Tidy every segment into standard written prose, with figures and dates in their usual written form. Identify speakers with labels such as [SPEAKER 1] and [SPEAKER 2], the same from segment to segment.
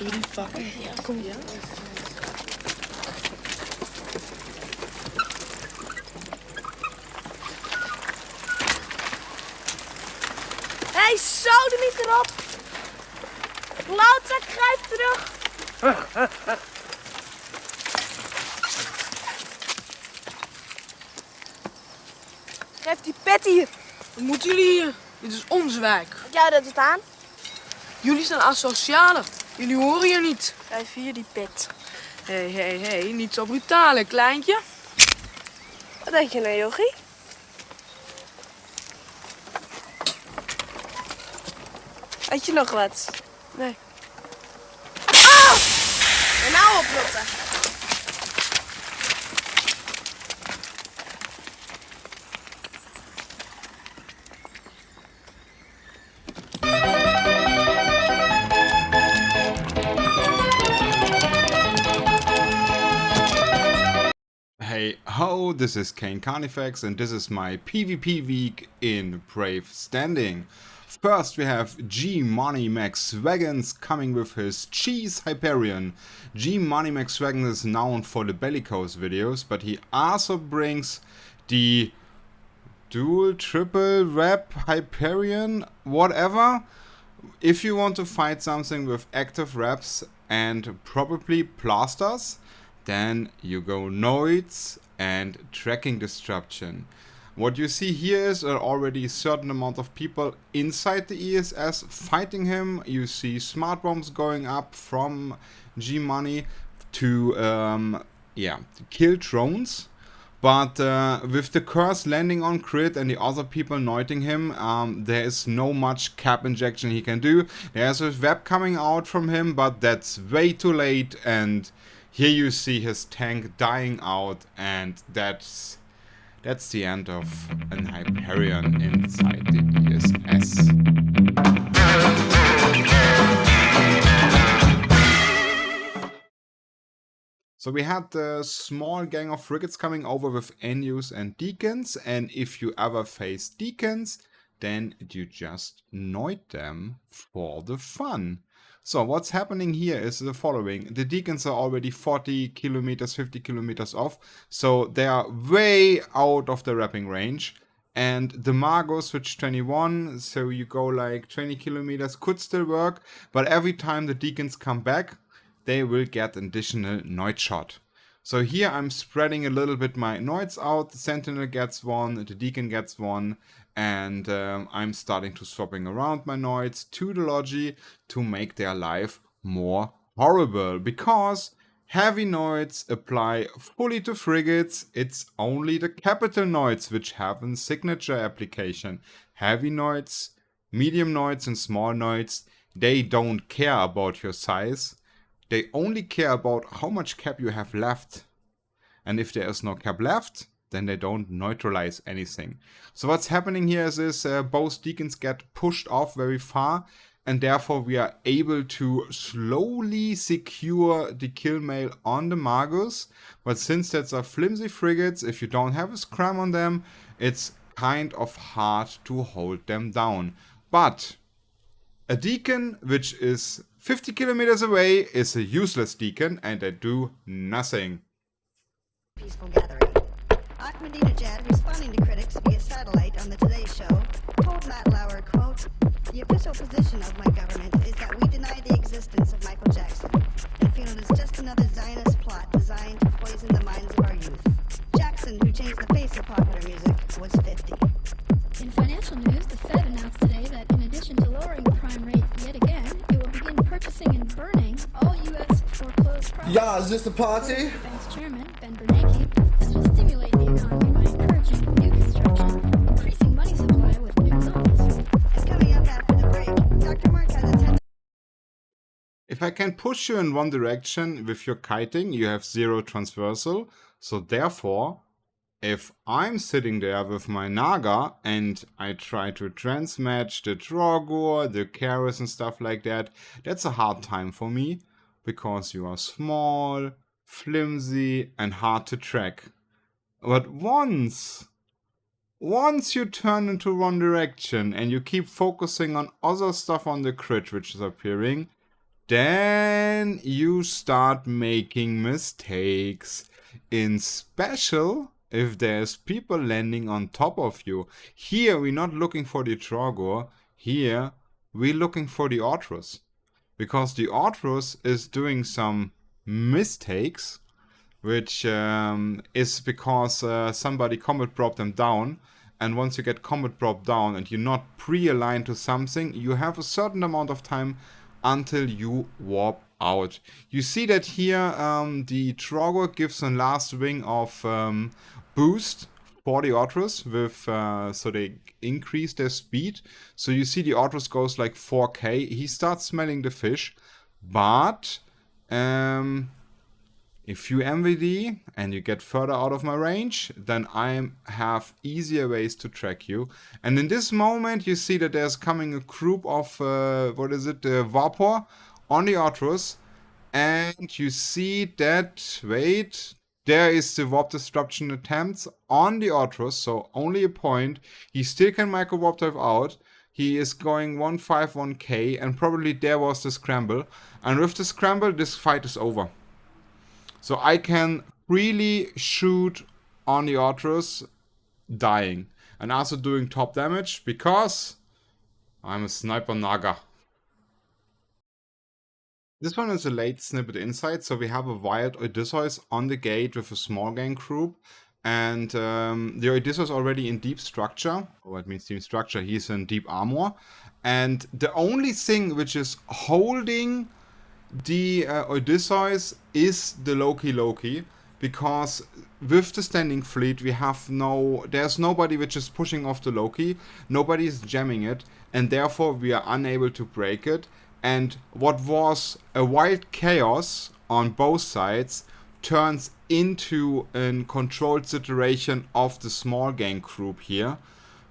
[SPEAKER 1] Zullen we die pakken?
[SPEAKER 2] Ja, kom ja.
[SPEAKER 3] Hey, sodemiet erop! Klautzak, grijp terug! Geef die pet hier.
[SPEAKER 1] Wat moeten jullie hier? Dit is onze wijk.
[SPEAKER 3] Wat jij dat het aan?
[SPEAKER 1] Jullie zijn asocialen. Jullie horen hier niet.
[SPEAKER 3] Geef hier die pet.
[SPEAKER 1] Hé, niet zo brutaal, hè, kleintje.
[SPEAKER 3] Wat denk je nou, jochie? Weet je nog wat?
[SPEAKER 1] Nee.
[SPEAKER 3] Oh! En nou oplotten.
[SPEAKER 4] Hey ho, this is Kane Carnifex and this is my PvP week in Brave Standing. First we have G Money Max Wagons coming with his Cheese Hyperion. G Money Max Wagons is known for the Bellicose videos, but he also brings the dual, triple, rep, Hyperion, whatever. If you want to fight something with active reps and probably plasters, then you go Noids and Tracking Disruption. What you see here is already a certain amount of people inside the ESS fighting him. You see smart bombs going up from G-Money to kill drones. But with the curse landing on crit and the other people noiting him, there is no much cap injection he can do. There's a web coming out from him, but that's way too late, and here you see his tank dying out, and that's the end of an Hyperion inside the ESS. So we had a small gang of frigates coming over with NUs and deacons, and if you ever face deacons, then you just noid them for the fun. So what's happening here is the following. The deacons are already 40 kilometers, 50 kilometers off, so they are way out of the wrapping range. And the Margo switch 21, so you go like 20 kilometers, could still work, but every time the deacons come back, they will get an additional Noid shot. So here I'm spreading a little bit my Noids out, the Sentinel gets one, the Deacon gets one, and I'm starting to swapping around my Noids to the Logi to make their life more horrible, because heavy Noids apply fully to frigates. It's only the capital Noids which have a signature application. Heavy Noids, medium Noids and small Noids, they don't care about your size. They only care about how much cap you have left. And if there is no cap left, then they don't neutralize anything. So what's happening here is both deacons get pushed off very far, and therefore we are able to slowly secure the Killmail on the Magus. But since that's a flimsy frigates, if you don't have a scram on them, it's kind of hard to hold them down. But a deacon which is 50 kilometers away is a useless deacon, and they do nothing.
[SPEAKER 5] Peaceful gathering. Ahmadinejad, responding to critics via satellite on the Today Show, told Matt Lauer, quote, "The official position of my government is that we deny the existence of Michael Jackson and feel it is just another Zionist plot designed to poison the minds of our youth. Jackson, who changed the face of popular music, was 50.
[SPEAKER 6] In financial news, the Fed announced today that in addition to lowering the prime rate yet again, it will begin purchasing and burning all U.S. foreclosed property.
[SPEAKER 7] Yeah, is this the party?
[SPEAKER 6] The bank's chairman, Ben Bernanke, says will stimulate the economy by encouraging new construction, increasing money supply with new loans.
[SPEAKER 5] And coming up after the break, Dr. Mark has a 10
[SPEAKER 4] If I can push you in one direction with your kiting, you have zero transversal. So therefore, if I'm sitting there with my Naga and I try to transmatch the Drogur, the Karis and stuff like that, that's a hard time for me, because you are small, flimsy and hard to track. But once you turn into one direction and you keep focusing on other stuff on the crit which is appearing, then you start making mistakes. In special, if there's people landing on top of you. Here, we're not looking for the Trogor. Here, we're looking for the Ortrus. Because the Ortrus is doing some mistakes, which is because somebody combat dropped them down. And once you get combat drop down and you're not pre-aligned to something, you have a certain amount of time until you warp out. You see that here the Trogor gives a last ring of boost for the Ortrus with so they increase their speed. So you see the Ortrus goes like 4k. He starts smelling the fish, but if you MVD and you get further out of my range, then I have easier ways to track you. And in this moment, you see that there's coming a group of, Vapor on the Ortrus. And you see that, wait, there is the warp disruption attempts on the Ortrus. So only a point. He still can micro warp dive out. He is going 151k and probably there was the scramble. And with the scramble, this fight is over. So I can freely shoot on the Ortrus, dying. And also doing top damage, because I'm a sniper naga. This one is a late snippet insight, so we have a wild Odysseus on the gate with a small gang group. And the Odysseus already in deep structure, or it means deep structure, he's in deep armor. And the only thing which is holding the Odysseus is the Loki, because with the standing fleet we have there's nobody which is pushing off the Loki, nobody is jamming it, and therefore we are unable to break it. And what was a wild chaos on both sides turns into a controlled situation of the small gang group here,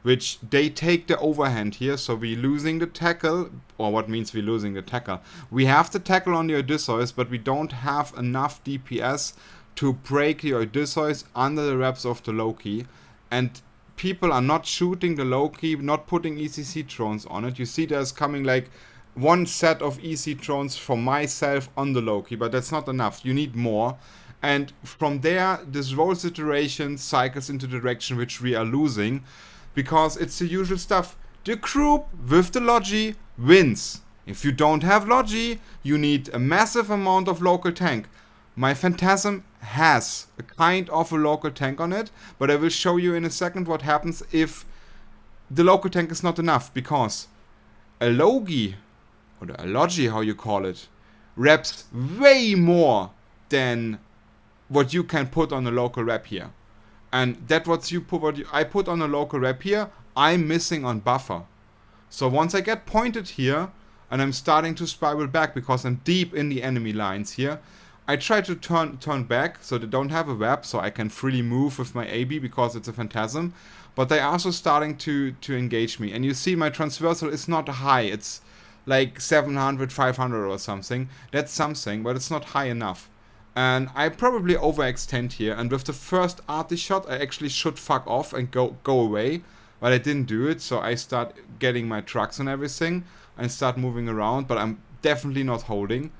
[SPEAKER 4] which they take the overhand here. So we're losing the tackle, or what means we're losing the tackle? We have the tackle on the Odysseus, but we don't have enough DPS to break the Odysseus under the reps of the Loki. And people are not shooting the Loki, not putting ECC drones on it. You see there's coming like one set of EC drones from myself on the Loki, but that's not enough. You need more. And from there, this roll situation cycles into the direction which we are losing. Because it's the usual stuff. The group with the Logi wins. If you don't have Logi, you need a massive amount of local tank. My Phantasm has a kind of a local tank on it, but I will show you in a second what happens if the local tank is not enough, because a Logi, or a Logi, how you call it, reps way more than what you can put on a local rep here. And that's what I put on a local rep here, I'm missing on buffer. So once I get pointed here, and I'm starting to spiral back because I'm deep in the enemy lines here, I try to turn back so they don't have a web, so I can freely move with my AB because it's a Phantasm. But they're also starting to engage me. And you see my transversal is not high, it's like 700, 500 or something. That's something, but it's not high enough. And I probably overextend here, and with the first arty shot I actually should fuck off and go away, but I didn't do it, so I start getting my trucks and everything and start moving around, but I'm definitely not holding.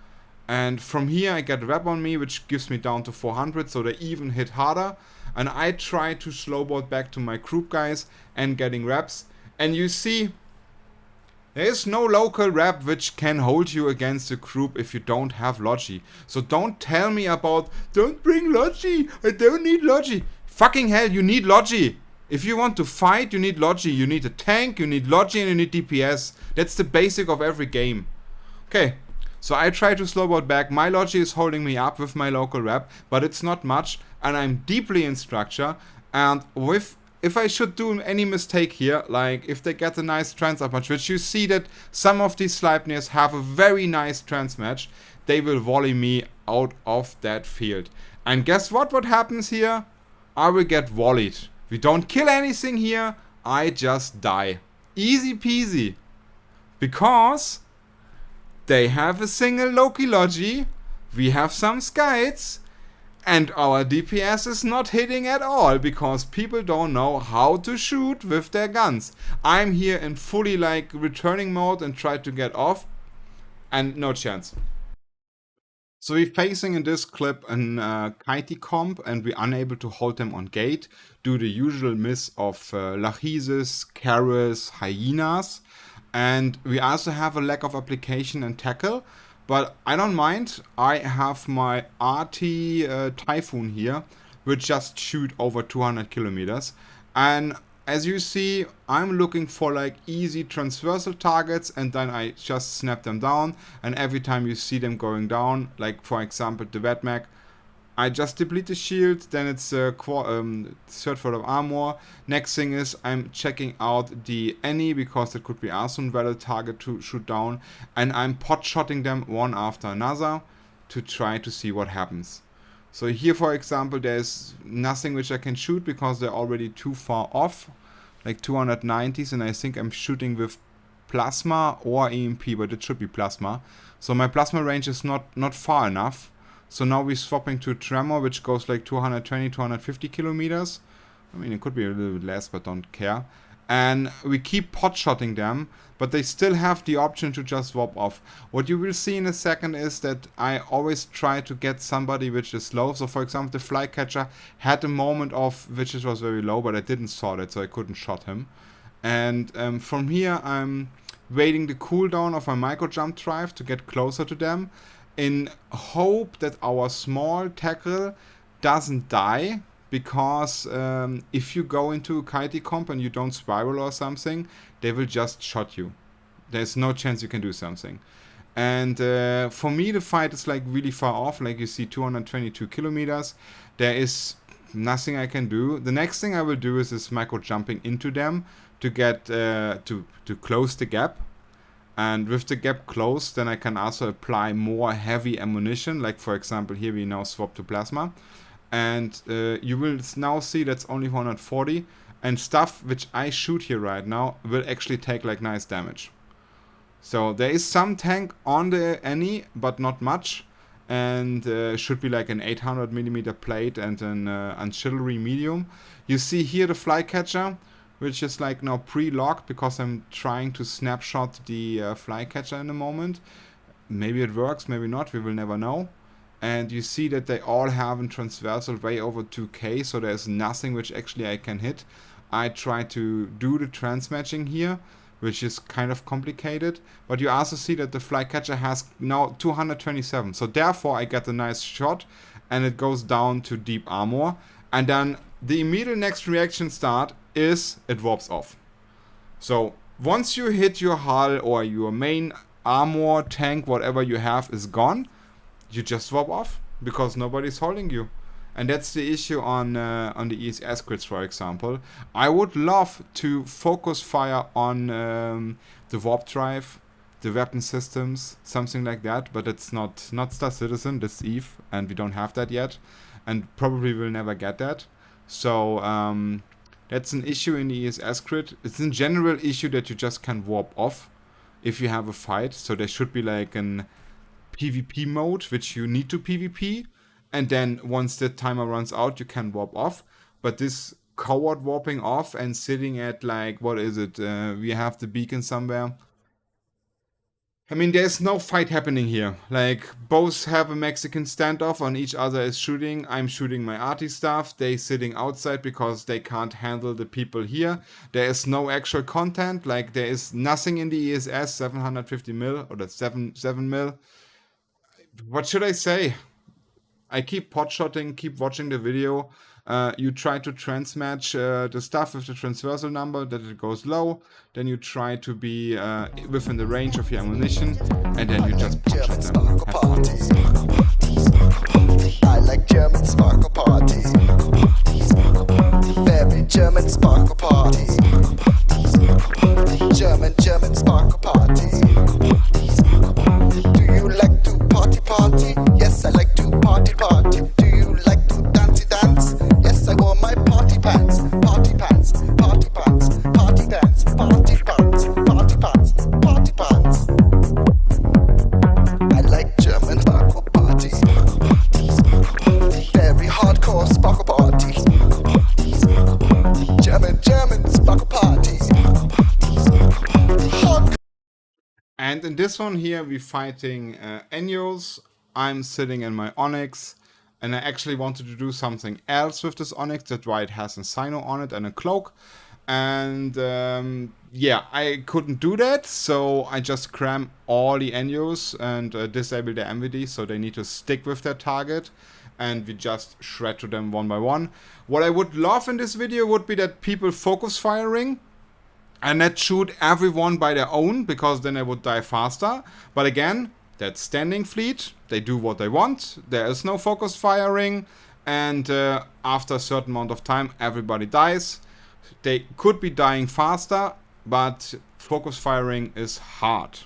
[SPEAKER 4] And from here I get a web on me, which gives me down to 400, so they even hit harder, and I try to slowboard back to my group guys and getting reps. And you see, there is no local rep which can hold you against a group if you don't have Logi. So don't tell me about, don't bring Logi, I don't need Logi. Fucking hell, you need Logi. If you want to fight, you need Logi. You need a tank, you need Logi, and you need DPS. That's the basic of every game. Okay, so I try to slowboard back. My Logi is holding me up with my local rep, but it's not much, and I'm deeply in structure. And if I should do any mistake here, like if they get a nice trans up match, which you see that some of these Sleipnirs have a very nice trans match, they will volley me out of that field. And guess what happens here? I will get volleyed. We don't kill anything here, I just die. Easy peasy. Because they have a single Loki Logi, we have some Skites, and our DPS is not hitting at all because people don't know how to shoot with their guns. I'm here in fully like returning mode and try to get off. And no chance. So we're facing in this clip an kitey comp, and we're unable to hold them on gate due to the usual miss of Lachesis, Karis, Hyenas. And we also have a lack of application and tackle, but I don't mind. I have my RT Typhoon here, which just shoot over 200 kilometers. And as you see, I'm looking for like easy transversal targets, and then I just snap them down. And every time you see them going down, like for example the Vetmag, I just deplete the shield, then it's third foot of armor. Next thing is I'm checking out the any, because it could be also a valid target to shoot down, and I'm pot-shotting them one after another to try to see what happens. So here, for example, there's nothing which I can shoot because they're already too far off, like 290s, and I think I'm shooting with plasma or EMP, but it should be plasma. So my plasma range is not far enough. So now we're swapping to Tremor, which goes like 220, 250 kilometers. I mean, it could be a little bit less, but don't care. And we keep pot-shotting them, but they still have the option to just swap off. What you will see in a second is that I always try to get somebody which is low. So for example, the Flycatcher had a moment of which it was very low, but I didn't saw that, so I couldn't shot him. And from here, I'm waiting the cooldown of my micro jump drive to get closer to them, in hope that our small tackle doesn't die. Because if you go into a kitey comp and you don't spiral or something, they will just shot you. There's no chance you can do something. And for me, the fight is like really far off. Like you see 222 kilometers. There is nothing I can do. The next thing I will do is this micro jumping into them to get to close the gap. And with the gap closed, then I can also apply more heavy ammunition. Like for example, here we now swap to plasma. And you will now see that's only 140, and stuff which I shoot here right now will actually take like nice damage. So there is some tank on the any, but not much, and should be like an 800mm plate and an artillery medium. You see here the Flycatcher, which is like now pre-locked because I'm trying to snapshot the Flycatcher in a moment. Maybe it works, maybe not, we will never know. And you see that they all have a transversal way over 2k, so there's nothing which actually I can hit. I try to do the transmatching here, which is kind of complicated. But you also see that the Flycatcher has now 227. So therefore I get a nice shot, and it goes down to deep armor. And then the immediate next reaction start is it warps off. So once you hit your hull or your main armor, tank, whatever you have is gone, you just swap off because nobody's holding you. And that's the issue on the ESS grids, for example. I would love to focus fire on the warp drive, the weapon systems, something like that, but it's not Star Citizen, that's EVE, and we don't have that yet, and probably will never get that. So that's an issue in the ESS grid. It's a general issue that you just can warp off if you have a fight. So there should be like an PvP mode, which you need to PvP, and then once the timer runs out, you can warp off. But this coward warping off and sitting at like, what is it? We have the beacon somewhere. I mean, there's no fight happening here. Like, both have a Mexican standoff, on each other is shooting. I'm shooting my arty stuff. They sitting outside because they can't handle the people here. There is no actual content. Like, there is nothing in the ESS, 750 mil, or that's 7 mil. What should I say? I keep pot-shotting, keep watching the video. You try to transmatch the stuff with the transversal number, that it goes low. Then you try to be within the range of your ammunition, and then you just pot-shot them. Have fun.
[SPEAKER 2] I like German sparkle party. Very German sparkle party. German sparkle party. Do you like to party? Yes, I like to party. Do you like to dance? Yes, I wore my party pants. Party pants. I like German sparkle party. Very hardcore sparkle
[SPEAKER 4] in this one here, we're fighting Enyos. I'm sitting in my Onyx, and I actually wanted to do something else with this Onyx. That's why it has a Sino on it and a cloak. And yeah, I couldn't do that, so I just cram all the Enyos and disable their MVD, so they need to stick with their target. And we just shred to them one by one. What I would love in this video would be that people focus firing and not shoot everyone by their own, because then they would die faster. But again, that's standing fleet. They do what they want. There is no focus firing. And after a certain amount of time, everybody dies. They could be dying faster, but focus firing is hard.